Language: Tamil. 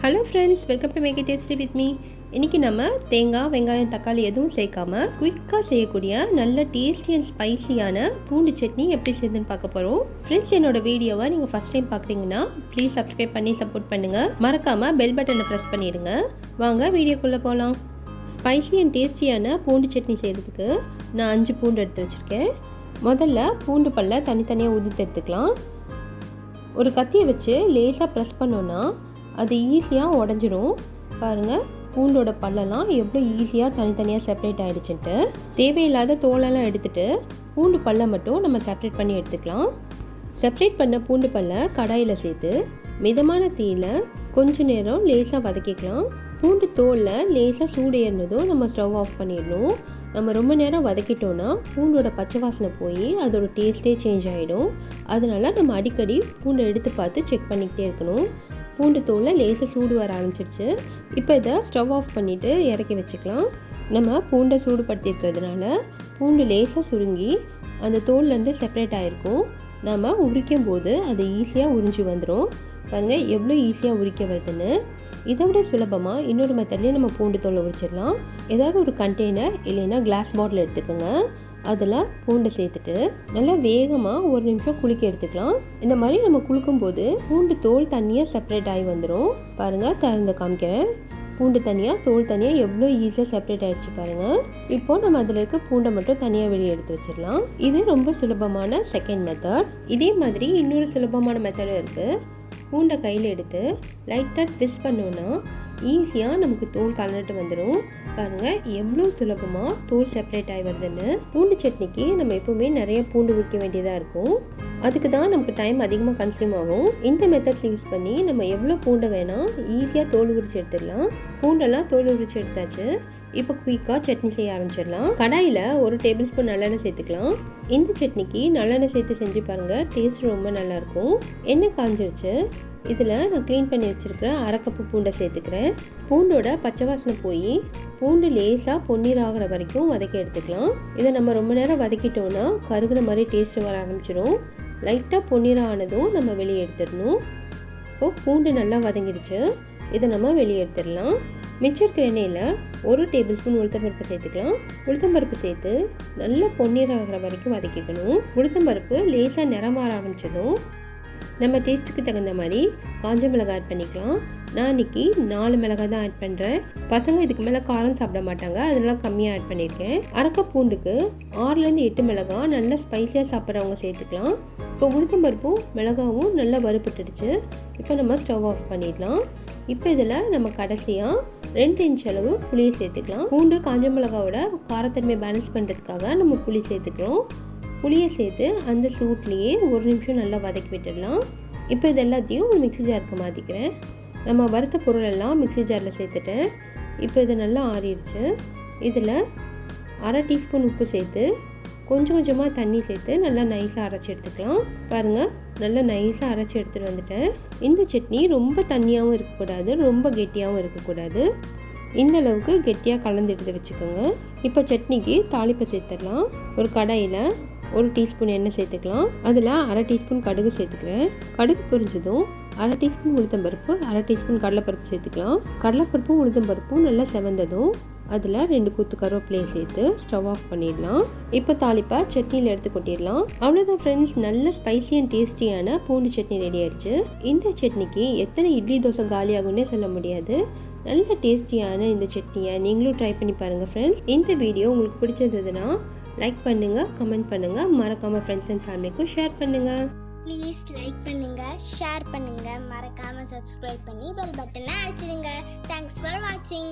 Hello friends, welcome to make it tasty with me. இன்றைக்கி நம்ம தேங்காய், வெங்காயம், தக்காளி எதுவும் சேர்க்காம குயிக்காக செய்யக்கூடிய நல்ல டேஸ்டி அண்ட் ஸ்பைசியான பூண்டு சட்னி எப்படி செய்யுதுன்னு பார்க்க போகிறோம். ஃப்ரெண்ட்ஸ், என்னோட வீடியோவை நீங்கள் ஃபஸ்ட் டைம் பார்க்குறீங்கன்னா ப்ளீஸ் சப்ஸ்கிரைப் பண்ணி சப்போர்ட் பண்ணுங்கள். மறக்காமல் பெல் பட்டனை ப்ரெஸ் பண்ணிடுங்க. வாங்க வீடியோக்குள்ளே போகலாம். ஸ்பைசி அண்ட் டேஸ்டியான பூண்டு சட்னி செய்கிறதுக்கு நான் 5 பூண்டு எடுத்து வச்சுருக்கேன். முதல்ல பூண்டு பல்லை தனித்தனியாக உதுத்து எடுத்துக்கலாம். ஒரு கத்தியை வச்சு லேசாக ப்ரெஸ் பண்ணோன்னா அது ஈஸியாக உடஞ்சிடும். பாருங்கள், பூண்டோட பல்லெல்லாம் எவ்வளோ ஈஸியாக தனித்தனியாக செப்பரேட் ஆகிடுச்சுன்ட்டு. தேவையில்லாத தோலெல்லாம் எடுத்துகிட்டு பூண்டு பல்லை மட்டும் நம்ம செப்பரேட் பண்ணி எடுத்துக்கலாம். செப்பரேட் பண்ண பூண்டு பல்லை கடாயில் சேர்த்து மிதமான தீயில் கொஞ்ச நேரம் லேசாக வதக்கிக்கலாம். பூண்டு தோலில் லேசாக சூடு ஏறினதும் நம்ம ஸ்டவ் ஆஃப் பண்ணிடணும். நம்ம ரொம்ப நேரம் வதக்கிட்டோன்னா பூண்டோட பச்சை வாசனை போய் அதோட டேஸ்ட்டே சேஞ்ச் ஆகிடும். அதனால் நம்ம அடிக்கடி பூண்டை எடுத்து பார்த்து செக் பண்ணிக்கிட்டே இருக்கணும். பூண்டு தோலில் லேசாக சூடு வர ஆரம்பிச்சிருச்சு. இப்போ இதை ஸ்டவ் ஆஃப் பண்ணிவிட்டு இறக்கி வச்சுக்கலாம். நம்ம பூண்டை சூடுபடுத்தியிருக்கிறதுனால பூண்டு லேசாக சுருங்கி அந்த தோல்லேருந்து செப்பரேட் ஆகிருக்கும். நம்ம உரிக்கும் போது அது ஈஸியாக உறிஞ்சி வந்துடும். பாருங்கள் எவ்வளோ ஈஸியாக உரிக்க வருதுன்னு. இதை விட சுலபமாக இன்னொரு மெத்தட்லேயே நம்ம பூண்டு தோலை உரிச்சிடலாம். ஏதாவது ஒரு கண்டெய்னர் இல்லைன்னா கிளாஸ் பாட்டில் எடுத்துக்கோங்க. அதில் பூண்டை சேர்த்துட்டு நல்லா வேகமாக 1 நிமிஷம் குலுக்கி எடுத்துக்கலாம். இந்த மாதிரி நம்ம குலுக்கும்போது பூண்டு தோல் தனியாக செப்பரேட் ஆகி வந்துடும். பாருங்கள், திறந்து காமிக்கிறேன். பூண்டு தனியாக தோல் தனியாக எவ்வளோ ஈஸியாக செப்பரேட் ஆகிடுச்சு பாருங்கள். இப்போது நம்ம அதில் இருக்க பூண்டை மட்டும் தனியாக வெளியே எடுத்து வச்சிடலாம். இது ரொம்ப சுலபமான செகண்ட் மெத்தட். இதே மாதிரி இன்னொரு சுலபமான மெத்தடும் இருக்குது. பூண்டை கையில் எடுத்து லைட்டாக ட்விஸ்ட் பண்ணோன்னா ஈஸியாக நமக்கு தோல் கலந்துட்டு வந்துடும். பாருங்கள் எவ்வளோ சுலபமாக தோல் செப்பரேட் ஆகி வருதுன்னு. பூண்டு சட்னிக்கு நம்ம எப்போவுமே நிறைய பூண்டு உரிக்க வேண்டியதாக இருக்கும். அதுக்கு தான் நமக்கு டைம் அதிகமாக கன்சியூம் ஆகும். இந்த மெத்தட்ஸ் யூஸ் பண்ணி நம்ம எவ்வளோ பூண்டை வேணால் ஈஸியாக தோல் உரிச்சு எடுத்துடலாம். பூண்டெல்லாம் தோல் உரிச்சு எடுத்தாச்சு. இப்போ குயிக்காக சட்னி செய்ய ஆரம்பிச்சிடலாம். கடாயில் 1 டேபிள் ஸ்பூன் நல்லெண்ணெய் சேர்த்துக்கலாம். இந்த சட்னிக்கு நல்லெண்ணெய் சேர்த்து செஞ்சு பாருங்கள், டேஸ்ட் ரொம்ப நல்லாயிருக்கும். எண்ணெய் காஞ்சிருச்சு. இதில் நான் க்ளீன் பண்ணி வச்சுருக்கிற 1/2 கப்பு பூண்டை சேர்த்துக்கிறேன். பூண்டோட பச்சை வாசனை போய் பூண்டு லேசாக பொன்னீர் ஆகிற வரைக்கும் வதக்கி எடுத்துக்கலாம். இதை நம்ம ரொம்ப நேரம் வதக்கிட்டோன்னா கருகிற மாதிரி டேஸ்ட்டு வர ஆரம்பிச்சிடும். லைட்டாக பொன்னீராக ஆனதும் நம்ம வெளியே எடுத்துடணும். இப்போது பூண்டு நல்லா வதங்கிடுச்சு. இதை நம்ம வெளியே எடுத்துடலாம். மிச்சம் இருக்கிற எண்ணெயில் 1 டேபிள் ஸ்பூன் உளுத்தம்பருப்பு சேர்த்துக்கலாம். உளுத்தம்பருப்பு சேர்த்து நல்லா பொன்னீர் ஆகிற வரைக்கும் வதக்கிக்கணும். உளுத்தம்பருப்பு லேசாக நிறம் மாற ஆரம்பித்ததும் நம்ம டேஸ்ட்டுக்கு தகுந்த மாதிரி காஞ்ச மிளகாய் ஆட் பண்ணிக்கலாம். நான் இன்றைக்கி 4 மிளகாய் தான் ஆட் பண்ணுறேன். பசங்க இதுக்கு மேலே காரம் சாப்பிட மாட்டாங்க, அதனால கம்மியாக ஆட் பண்ணியிருக்கேன். 1/2 கப் பூண்டுக்கு 6லேருந்து 8 மிளகாய் நல்லா ஸ்பைஸியாக சாப்பிட்றவங்க சேர்த்துக்கலாம். இப்போ உளுத்தம்பருப்பும் மிளகாவும் நல்லா வறுபட்டுடுச்சு. இப்போ நம்ம ஸ்டவ் ஆஃப் பண்ணிடலாம். இப்போ இதில் நம்ம கடைசியாக 2 இன்ச் அளவு புளியை சேர்த்துக்கலாம். பூண்டு காஞ்ச மிளகாவோட காரத்தன்மையை பேலன்ஸ் பண்ணுறதுக்காக நம்ம புளி சேர்த்துக்கிறோம். புளியை சேர்த்து அந்த சூட்லேயே 1 நிமிஷம் நல்லா வதக்கி விட்டுடலாம். இப்போ இது எல்லாத்தையும் ஒரு மிக்ஸி ஜாருக்கு மாற்றிக்கிறேன். நம்ம வறுத்த பொருளெல்லாம் மிக்ஸி ஜாரில் சேர்த்துட்டேன். இப்போ இது நல்லா ஆறிடுச்சு. இதில் 1/2 டீஸ்பூன் உப்பு சேர்த்து கொஞ்சம் கொஞ்சமாக தண்ணி சேர்த்து நல்லா நைஸாக அரைச்சி எடுத்துக்கலாம். பாருங்கள், நல்லா நைஸாக அரைச்சி எடுத்துகிட்டு வந்துட்டேன். இந்த சட்னி ரொம்ப தண்ணியாகவும் இருக்கக்கூடாது, ரொம்ப கெட்டியாகவும் இருக்கக்கூடாது. இந்த அளவுக்கு கெட்டியாக கலந்து எடுத்து வச்சுக்கோங்க. இப்போ சட்னிக்கு தாளிப்பை சேர்த்துடலாம். ஒரு கடாயில் 1 டீஸ்பூன் எண்ணெய் சேர்த்துக்கலாம். அதில் 1/2 டீஸ்பூன் கடுகு சேர்த்துக்கிறேன். கடுகு பொரிஞ்சதும் 1/2 டீஸ்பூன் உளுத்தம்பருப்பு, 1/2 டீஸ்பூன் கடலைப்பருப்பு சேர்த்துக்கலாம். கடலைப்பருப்பும் உளுத்தம்பருப்பும் நல்லா செவந்ததும் அதில் 2 கொத்து கருவேப்பிலையை சேர்த்து ஸ்டவ் ஆஃப் பண்ணிடலாம். இப்போ தாளிப்பை சட்னியில் எடுத்து கொட்டிடலாம். அவ்வளோதான் ஃப்ரெண்ட்ஸ், நல்ல ஸ்பைசி அண்ட் டேஸ்டியான பூண்டு சட்னி ரெடி ஆயிடுச்சு. இந்த சட்னிக்கு எத்தனை இட்லி தோசை காலியாகும்னே சொல்ல முடியாது. நல்ல டேஸ்டியான இந்த சட்னியை நீங்களும் ட்ரை பண்ணி பாருங்கள் ஃப்ரெண்ட்ஸ். இந்த வீடியோ உங்களுக்கு பிடிச்சிருந்ததுன்னா லைக் பண்ணுங்கள், கமெண்ட் பண்ணுங்கள், மறக்காமல் ஃப்ரெண்ட்ஸ் அண்ட் ஃபேமிலிக்கும் ஷேர் பண்ணுங்கள். ப்ளீஸ் லைக் பண்ணுங்கள், ஷேர் பண்ணுங்கள், மறக்காமல் சப்ஸ்கிரைப் பண்ணி பெல் பட்டனை அடிச்சிடுங்க. தேங்க்ஸ் ஃபார் வாட்சிங்.